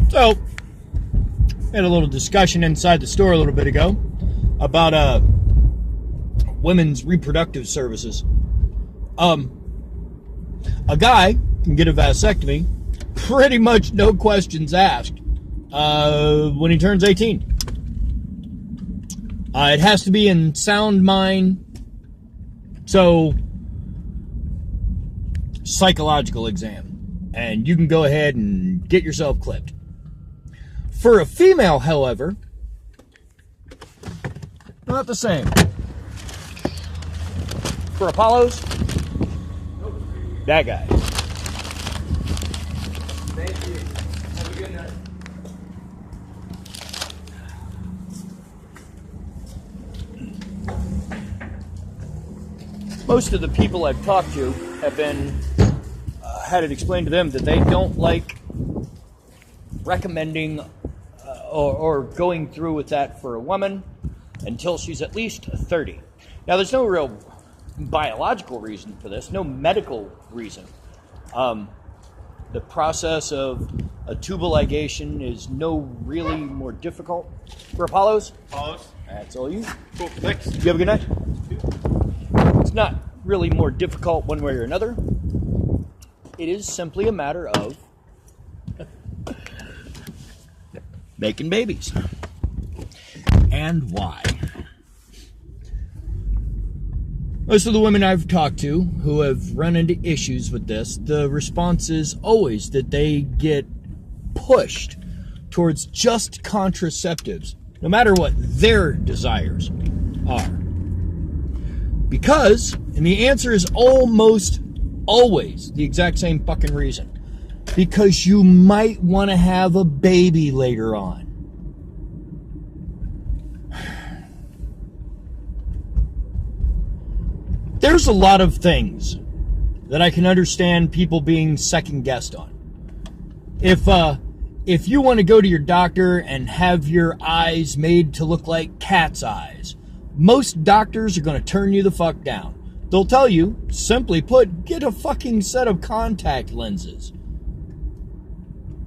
So, had a little discussion inside the store a little bit ago about women's reproductive services. A guy can get a vasectomy pretty much no questions asked when he turns 18. It has to be in sound mind. So, psychological exam. And you can go ahead and get yourself clipped. For a female, however, not the same. For Apollos, that guy. Thank you. Have a good night. Most of the people I've talked to have been had it explained to them that they don't like recommending or going through with that for a woman until she's at least 30. Now, there's no real biological reason for this, no medical reason. The process of a tubal ligation is no really more difficult. For Apollos? Apollos. That's all you. Cool, thanks. You have a good night? It's not really more difficult one way or another. It is simply a matter of making babies. And why? Most of the women I've talked to who have run into issues with this, the response is always that they get pushed towards just contraceptives, no matter what their desires are. Because, and the answer is almost always the exact same fucking reason. Because you might want to have a baby later on. There's a lot of things that I can understand people being second-guessed on. If you want to go to your doctor and have your eyes made to look like cat's eyes, most doctors are going to turn you the fuck down. They'll tell you, simply put, get a fucking set of contact lenses.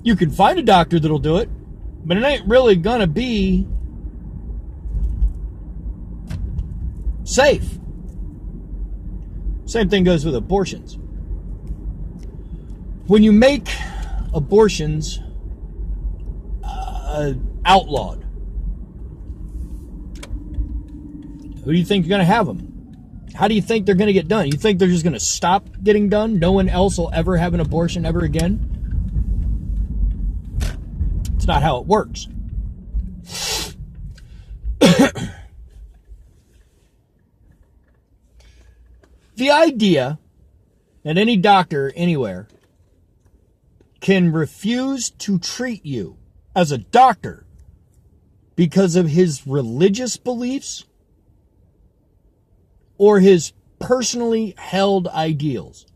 You can find a doctor that'll do it, but it ain't really gonna be safe. Same thing goes with abortions. When you make abortions outlawed, who do you think you're gonna have them? How do you think they're gonna get done? You think they're just gonna stop getting done? No one else will ever have an abortion ever again? It's not how it works. The idea that any doctor anywhere can refuse to treat you as a doctor because of his religious beliefs or his personally held ideals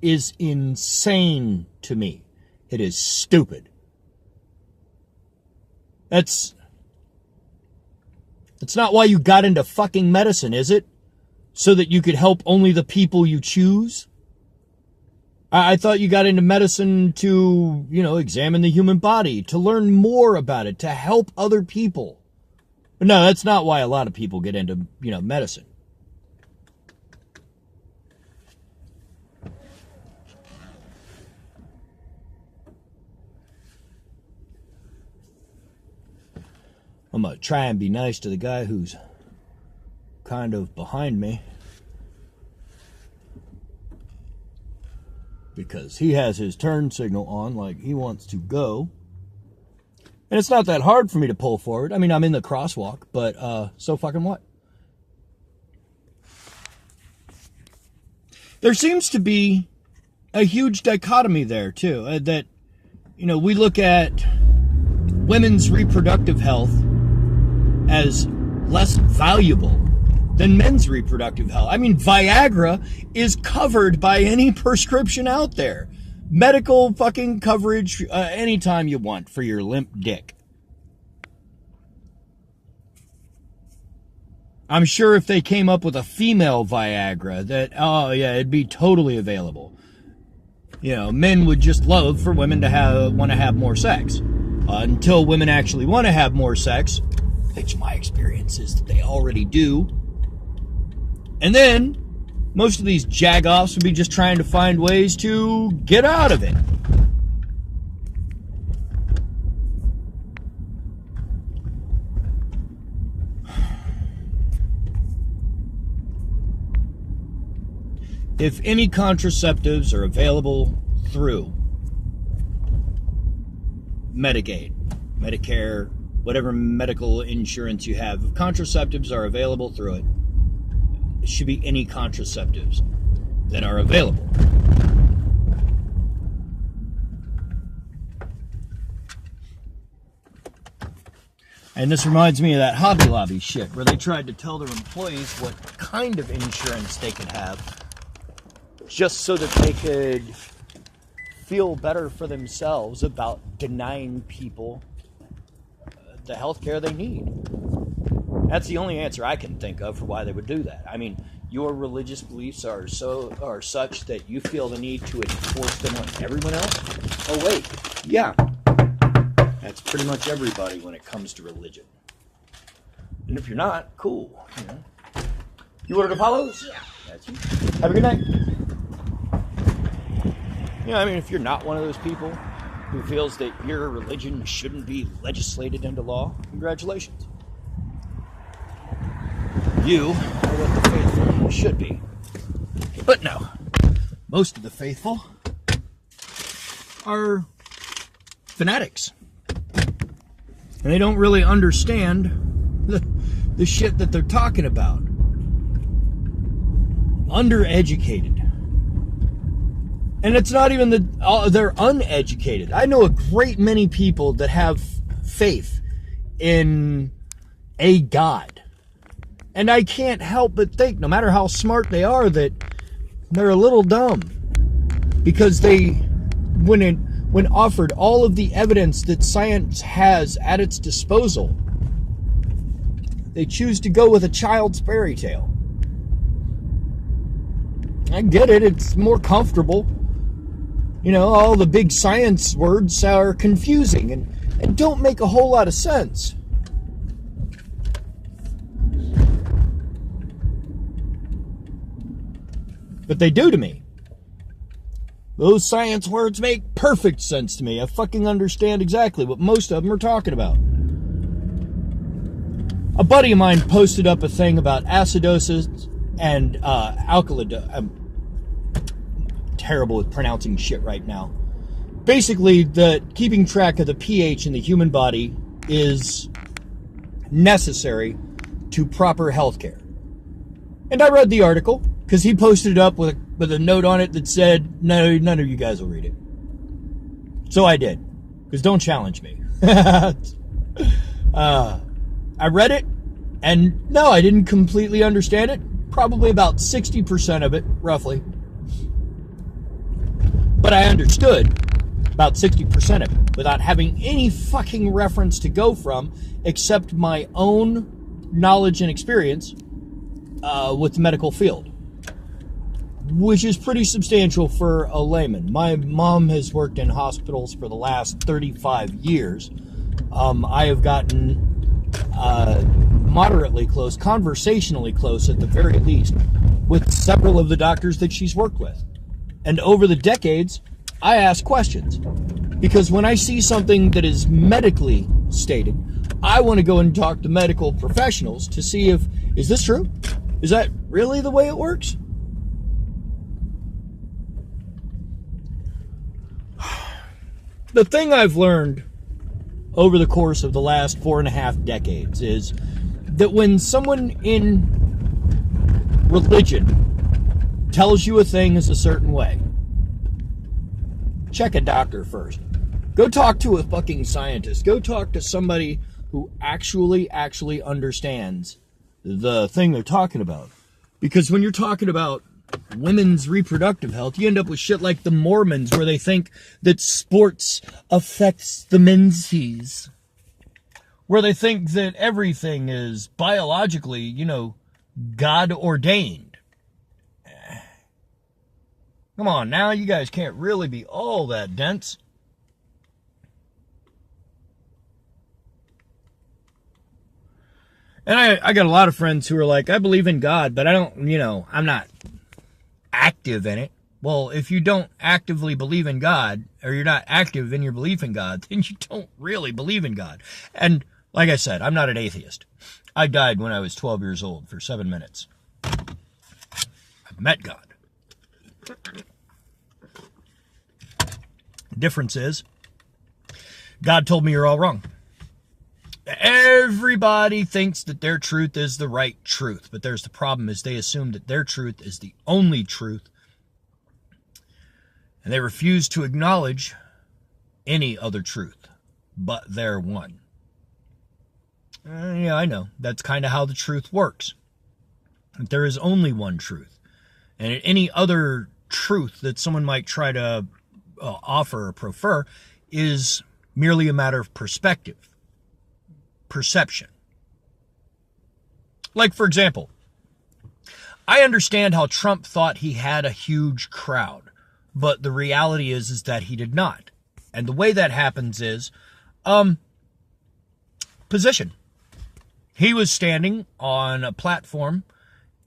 is insane to me. It is stupid. That's not why you got into fucking medicine, is it? So that you could help only the people you choose? I thought you got into medicine to, examine the human body, to learn more about it, to help other people. But no, that's not why a lot of people get into, medicine. I'm going to try and be nice to the guy who's kind of behind me, because he has his turn signal on like he wants to go. And it's not that hard for me to pull forward. I mean, I'm in the crosswalk, but so fucking what? There seems to be a huge dichotomy there, too, that, we look at women's reproductive health as less valuable than men's reproductive health. I mean, Viagra is covered by any prescription out there. Medical fucking coverage anytime you want for your limp dick. I'm sure if they came up with a female Viagra that, oh yeah, it'd be totally available. Men would just love for women to want to have more sex. Until women actually want to have more sex, which my experience is that they already do. And then most of these jagoffs would be just trying to find ways to get out of it. If any contraceptives are available through Medicaid, Medicare, whatever medical insurance you have, if contraceptives are available through it, it should be any contraceptives that are available. And this reminds me of that Hobby Lobby shit where they tried to tell their employees what kind of insurance they could have just so that they could feel better for themselves about denying people the health care they need. That's the only answer I can think of for why they would do that. I mean, your religious beliefs are such that you feel the need to enforce them on everyone else? Oh wait, yeah. That's pretty much everybody when it comes to religion. And if you're not, cool. You ordered Apollos? Yeah. That's you. Have a good night. If you're not one of those people who feels that your religion shouldn't be legislated into law, congratulations. You are what the faithful should be. But no, most of the faithful are fanatics. And they don't really understand the shit that they're talking about. Undereducated. And it's not even they're uneducated. I know a great many people that have faith in a God. And I can't help but think, no matter how smart they are, that they're a little dumb. Because when offered all of the evidence that science has at its disposal, they choose to go with a child's fairy tale. I get it, it's more comfortable. All the big science words are confusing and don't make a whole lot of sense. But they do to me. Those science words make perfect sense to me. I fucking understand exactly what most of them are talking about. A buddy of mine posted up a thing about acidosis and alkalosis. I'm terrible with pronouncing shit right now. Basically, keeping track of the pH in the human body is necessary to proper health care. And I read the article because he posted it up with a note on it that said, no, none of you guys will read it. So I did, because don't challenge me. I read it, and no, I didn't completely understand it. Probably about 60% of it, roughly. But I understood about 60% of it without having any fucking reference to go from except my own knowledge and experience with the medical field, which is pretty substantial for a layman. My mom has worked in hospitals for the last 35 years. I have gotten moderately close, conversationally close at the very least, with several of the doctors that she's worked with. And over the decades, I ask questions. Because when I see something that is medically stated, I want to go and talk to medical professionals to see is this true? Is that really the way it works? The thing I've learned over the course of the last 4.5 decades is that when someone in religion tells you a thing is a certain way, check a doctor first. Go talk to a fucking scientist. Go talk to somebody who actually understands the thing they're talking about. Because when you're talking about women's reproductive health, you end up with shit like the Mormons, where they think that sports affects the menses. Where they think that everything is biologically, God ordained. Come on now, you guys can't really be all that dense. And I got a lot of friends who are like, I believe in God, but I don't, I'm not active in it. Well, if you don't actively believe in God, or you're not active in your belief in God, then you don't really believe in God. And like I said, I'm not an atheist. I died when I was 12 years old for 7 minutes. I've met God. The difference is, God told me you're all wrong. Everybody thinks that their truth is the right truth, but there's the problem is they assume that their truth is the only truth, and they refuse to acknowledge any other truth but their one. Yeah, I know. That's kind of how the truth works. That there is only one truth, and any other truth that someone might try to offer or prefer is merely a matter of perspective. Perception. Like, for example, I understand how Trump thought he had a huge crowd, but the reality is that he did not. And the way that happens is, position. He was standing on a platform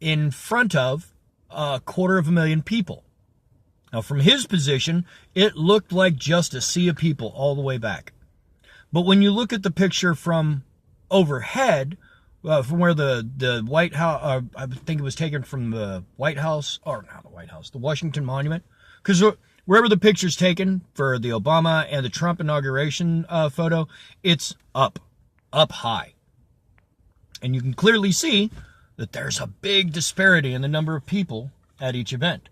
in front of 250,000 people. Now, from his position, it looked like just a sea of people all the way back. But when you look at the picture from overhead, from where the White House, I think it was taken from the White House, or not the White House, the Washington Monument, because wherever the picture's taken for the Obama and the Trump inauguration photo, it's up high. And you can clearly see that there's a big disparity in the number of people at each event.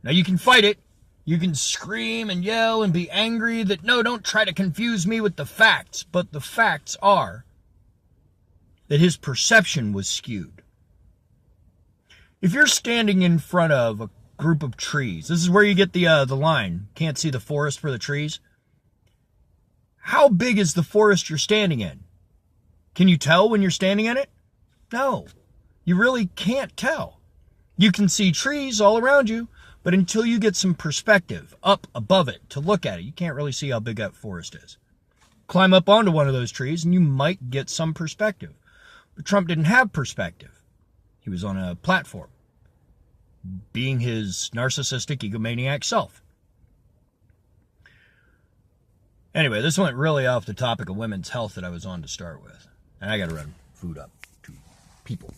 Now, you can fight it. You can scream and yell and be angry that, no, don't try to confuse me with the facts. But the facts are that his perception was skewed. If you're standing in front of a group of trees, this is where you get the line, can't see the forest for the trees. How big is the forest you're standing in? Can you tell when you're standing in it? No, you really can't tell. You can see trees all around you, but until you get some perspective up above it to look at it, you can't really see how big that forest is. Climb up onto one of those trees and you might get some perspective. But Trump didn't have perspective. He was on a platform, being his narcissistic, egomaniac self. Anyway, this went really off the topic of women's health that I was on to start with. And I got to run food up to people.